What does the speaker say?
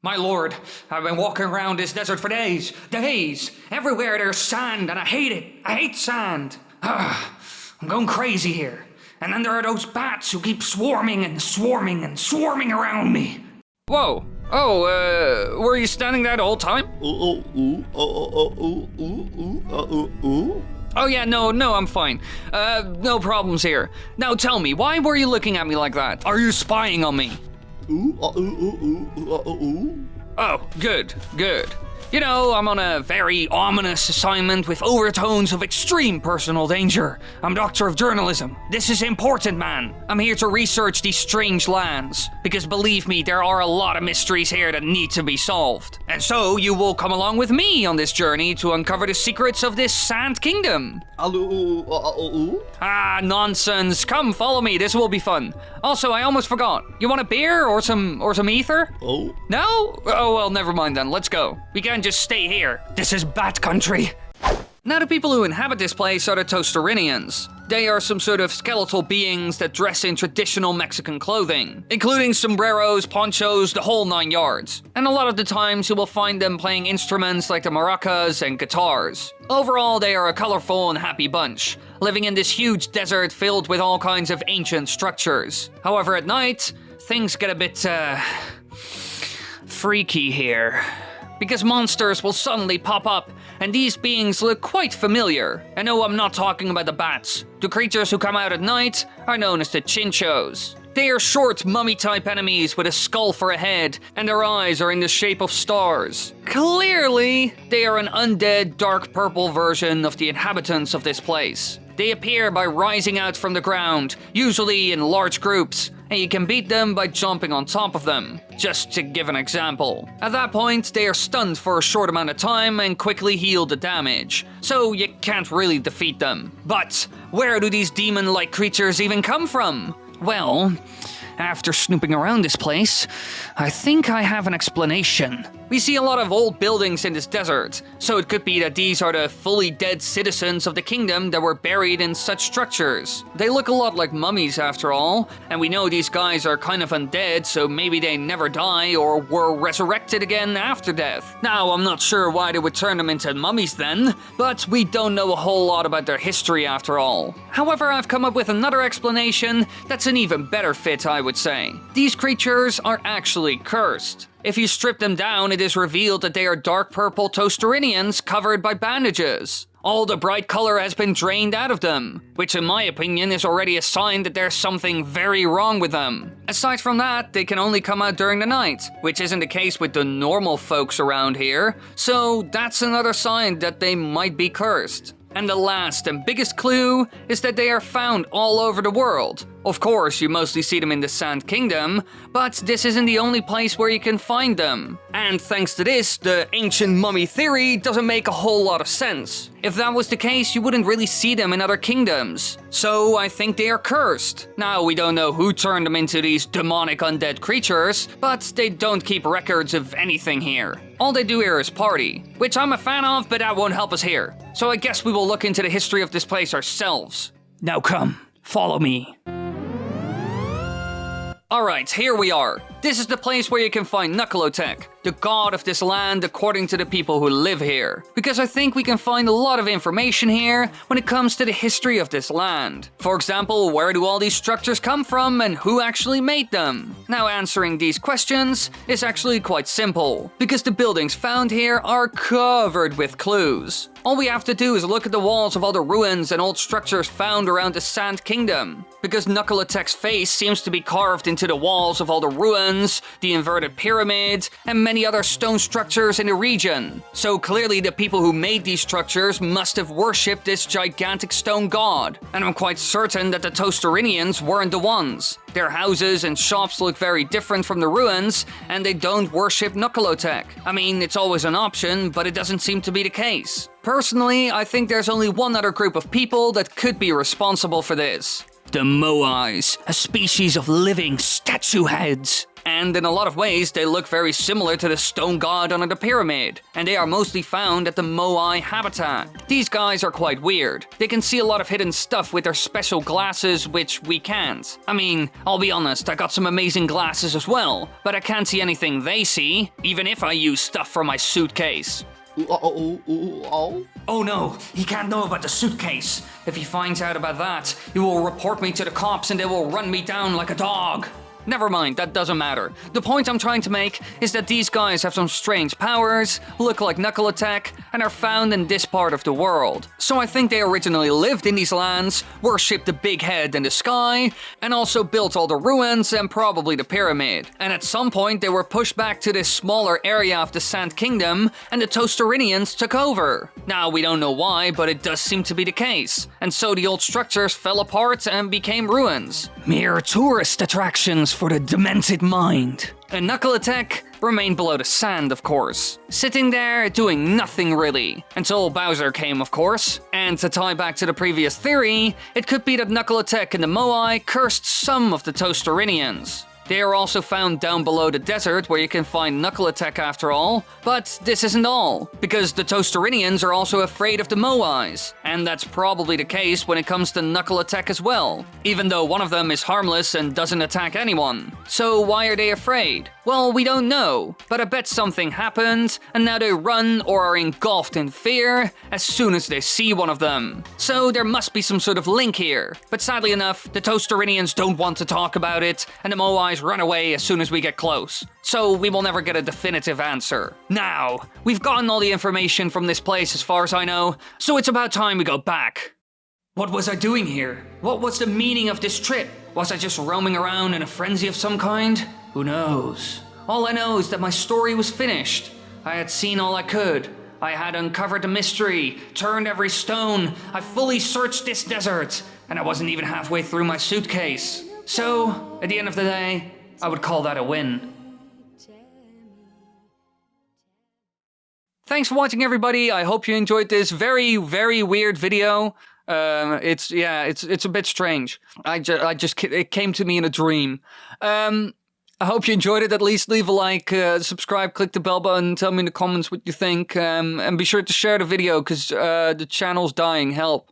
My lord, I've been walking around this desert for days. Everywhere there's sand, and I hate it. I hate sand. I'm going crazy here. And then there are those bats who keep swarming around me. Whoa. Oh, were you standing there the whole time? Oh yeah, no, I'm fine. No problems here. Now tell me, why were you looking at me like that? Are you spying on me? Oh, good. You know, I'm on a very ominous assignment with overtones of extreme personal danger. I'm Doctor of Journalism. This is important, man. I'm here to research these strange lands, because believe me, there are a lot of mysteries here that need to be solved. And so, you will come along with me on this journey to uncover the secrets of this Sand Kingdom. Ah, nonsense. Come, follow me. This will be fun. Also, I almost forgot. You want a beer or some ether? Oh. No? Oh, well, never mind then. Let's go. We can't just stay here. This is bat country. Now, the people who inhabit this place are the Tostarinians. They are some sort of skeletal beings that dress in traditional Mexican clothing, including sombreros, ponchos, the whole 9 yards. And a lot of the times you will find them playing instruments like the maracas and guitars. Overall, they are a colorful and happy bunch, living in this huge desert filled with all kinds of ancient structures. However, at night, things get a bit, freaky here. Because monsters will suddenly pop up, and these beings look quite familiar. And no, I'm not talking about the bats. The creatures who come out at night are known as the chinchos. They are short, mummy-type enemies with a skull for a head, and their eyes are in the shape of stars. Clearly, they are an undead, dark purple version of the inhabitants of this place. They appear by rising out from the ground, usually in large groups, and you can beat them by jumping on top of them, just to give an example. At that point, they are stunned for a short amount of time and quickly heal the damage, so you can't really defeat them. But where do these demon-like creatures even come from? Well, after snooping around this place, I think I have an explanation. We see a lot of old buildings in this desert, so it could be that these are the fully dead citizens of the kingdom that were buried in such structures. They look a lot like mummies after all, and we know these guys are kind of undead, so maybe they never die or were resurrected again after death. Now, I'm not sure why they would turn them into mummies then, but we don't know a whole lot about their history after all. However, I've come up with another explanation that's an even better fit, I would say. These creatures are actually cursed. If you strip them down, it is revealed that they are dark purple Tostarinians covered by bandages. All the bright color has been drained out of them, which in my opinion is already a sign that there's something very wrong with them. Aside from that, they can only come out during the night, which isn't the case with the normal folks around here, so that's another sign that they might be cursed. And the last and biggest clue is that they are found all over the world. Of course, you mostly see them in the Sand Kingdom, but this isn't the only place where you can find them. And thanks to this, the ancient mummy theory doesn't make a whole lot of sense. If that was the case, you wouldn't really see them in other kingdoms. So I think they are cursed. Now, we don't know who turned them into these demonic undead creatures, but they don't keep records of anything here. All they do here is party, which I'm a fan of, but that won't help us here. So I guess we will look into the history of this place ourselves. Now come, follow me. Alright, here we are. This is the place where you can find Nucleotech, the god of this land according to the people who live here. Because I think we can find a lot of information here when it comes to the history of this land. For example, where do all these structures come from and who actually made them? Now, answering these questions is actually quite simple, because the buildings found here are covered with clues. All we have to do is look at the walls of all the ruins and old structures found around the Sand Kingdom, because Nucleotech's face seems to be carved into the walls of all the ruins, the inverted pyramid, and many other stone structures in the region. So clearly the people who made these structures must have worshipped this gigantic stone god. And I'm quite certain that the Tostarinians weren't the ones. Their houses and shops look very different from the ruins, and they don't worship Nucleotech. I mean, it's always an option, but it doesn't seem to be the case. Personally, I think there's only one other group of people that could be responsible for this. The Moais, a species of living statue heads. And in a lot of ways, they look very similar to the stone god under the pyramid, and they are mostly found at the Moai habitat. These guys are quite weird. They can see a lot of hidden stuff with their special glasses, which we can't. I mean, I'll be honest, I got some amazing glasses as well, but I can't see anything they see, even if I use stuff from my suitcase. Oh no, he can't know about the suitcase. If he finds out about that, he will report me to the cops and they will run me down like a dog. Never mind, that doesn't matter. The point I'm trying to make is that these guys have some strange powers, look like knuckle attack, and are found in this part of the world. So I think they originally lived in these lands, worshipped the big head in the sky, and also built all the ruins and probably the pyramid. And at some point they were pushed back to this smaller area of the Sand Kingdom, and the Toasterinians took over. Now we don't know why, but it does seem to be the case. And so the old structures fell apart and became ruins. Mere tourist attractions for the demented mind. And Knuckle Attack remained below the sand, of course. Sitting there, doing nothing really. Until Bowser came, of course. And to tie back to the previous theory, it could be that Knuckle Attack and the Moai cursed some of the Toasterinians. They are also found down below the desert where you can find Knuckle Attack after all. But this isn't all, because the Toasterinians are also afraid of the Moais, and that's probably the case when it comes to Knuckle Attack as well, even though one of them is harmless and doesn't attack anyone. So why are they afraid? Well, we don't know, but I bet something happened, and now they run or are engulfed in fear as soon as they see one of them. So there must be some sort of link here. But sadly enough, the Toasterinians don't want to talk about it, and the Moais run away as soon as we get close. So we will never get a definitive answer. Now, we've gotten all the information from this place as far as I know, so it's about time we go back. What was I doing here? What was the meaning of this trip? Was I just roaming around in a frenzy of some kind? Who knows? All I know is that my story was finished. I had seen all I could. I had uncovered the mystery, turned every stone, I fully searched this desert, and I wasn't even halfway through my suitcase. So, at the end of the day, I would call that a win. Thanks for watching, everybody. I hope you enjoyed this very, very weird video. It's a bit strange. It came to me in a dream. I hope you enjoyed it. At least leave a like, subscribe, click the bell button, tell me in the comments what you think, and be sure to share the video because the channel's dying. Help.